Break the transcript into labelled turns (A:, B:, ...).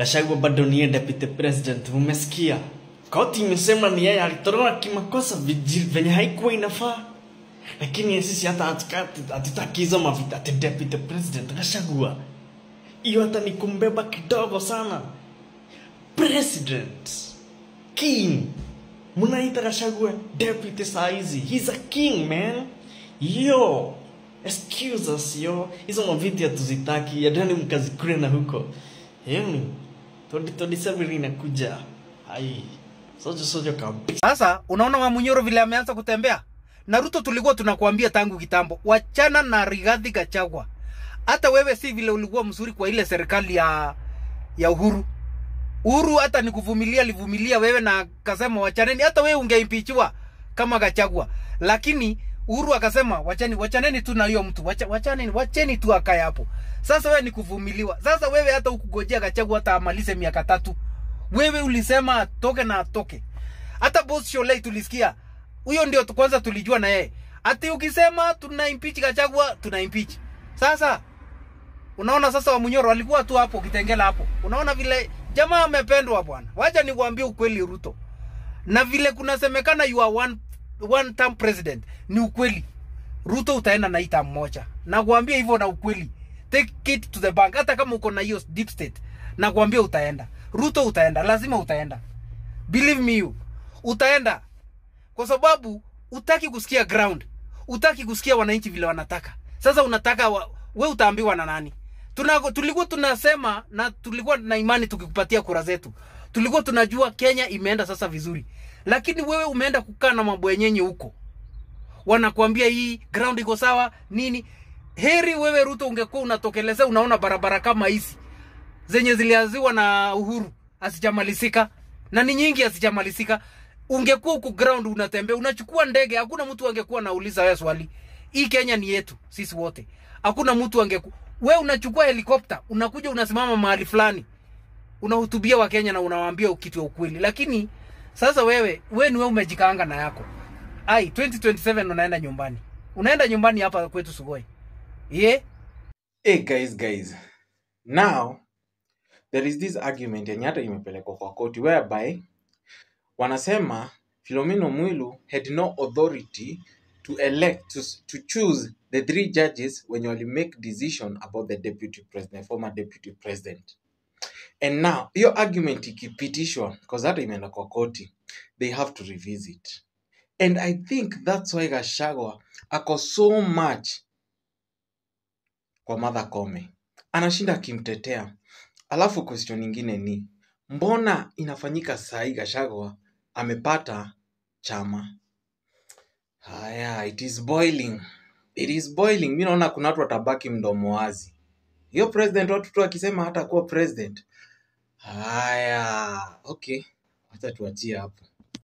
A: Gachagua bado ni deputy president, umesikia? Koti imesema ni yeye alitoroka kimakosa venye haikuwa inafaa. Lakini sisi hata hatutaki hizo mavita ati deputy president Gachagua. Hiyo hata ni kumbeba kidogo sana. President King. Munaita Gachagua deputy saizi. He's a king, man. Yo. Excuse us, yo. Hizo mavita tuzitaki. Yadani mkazikure na huko. Yoni. Todi sabiri inakuja. Hai. Sojo kabisa.
B: Sasa unaona Wamunyoro vile ameanza kutembea. Na Ruto tulikuwa tunakuambia tangu kitambo, wachana na Rigathi Gachagua. Hata wewe si vile ulikuwa mzuri kwa ile serikali ya Uhuru. Uhuru hata nikuvumilia livumilia wewe na akasema wachaneni, hata wewe ungeimpichiwa kama Gachagua. Lakini Uhuru akasema wachaneni tu na hiyo mtu. Wacheni tu akae hapo. Sasa wewe nikuvumiliwa. Sasa wewe hata ukugojea Gachagua hata amalize miaka 3. Wewe ulisema atoke na atoke. Hata boss Sholei tulisikia. Huyo ndio kwanza tulijua na yeye. Ati ukisema tuna impeach Gachagua, tuna impeach. Sasa unaona sasa Wamunyoro walikuwa tu hapo Kitengela hapo. Unaona vile jamaa amependwa bwana. Wacha nikwambie ukweli Ruto. Na vile kunasemekana you are one term president, ni ukweli. Ruto utaenda na ita mmoja. Na kuambia hivyo na ukweli. Take it to the bank. Hata kama uko na hiyo deep state, na kuambia utaenda. Ruto utaenda, lazima utaenda. Believe me you. Utaenda. Kwa sababu utaki kusikia ground. Utaki kusikia wananchi vile wanataka. Sasa unataka we utaambiwa na nani? Tulikuwa tunasema na tulikuwa na imani tukikupatia kura zetu. Tulikuwa tunajua Kenya imeenda sasa vizuri. Lakini wewe umeenda kukaa na mambo yenyenye huko. Wanakuambia hii ground iko sawa nini? Heri wewe Ruto ungekuwa unatokeleza unaona barabara kama hizi zenye zilianziwa na Uhuru asijamalisika na ni nyingi asijamalisika. Ungekuwa huko ground unatembea unachukua ndege, hakuna mtu angekuwa anauliza wewe swali. Hii Kenya ni yetu sisi wote. Hakuna mtu wewe unachukua helikopta, unakuja unasimama mahali fulani. Unahutubia wa Kenya na unawaambia kitu ya ukweli. Lakini sasa wewe ni wewe umejikaanga na yako. 2027 unaenda nyumbani. Unaenda nyumbani hapa kwetu Sugoi. Yeah?
C: Hey guys. Now there is this argument yenye hata imepelekwa kwa koti whereby wanasema Philomena Mwilu had no authority to elect to choose the 3 judges when you make decision about the former deputy president. And now your argument ikipitishwa because hata imeenda kwa koti, they have to revisit. And I think that's why Gachagua ako so much kwa Martha Koome. Anashinda kimtetea. Alafu question nyingine ni mbona inafanyika saa hii Gachagua amepata chama? Haya, it is boiling. Mimi naona kuna watu watabaki mdomo wazi. Hiyo president watu tu akisema hata kuwa president. Haya, okay. Wacha tuachie hapo.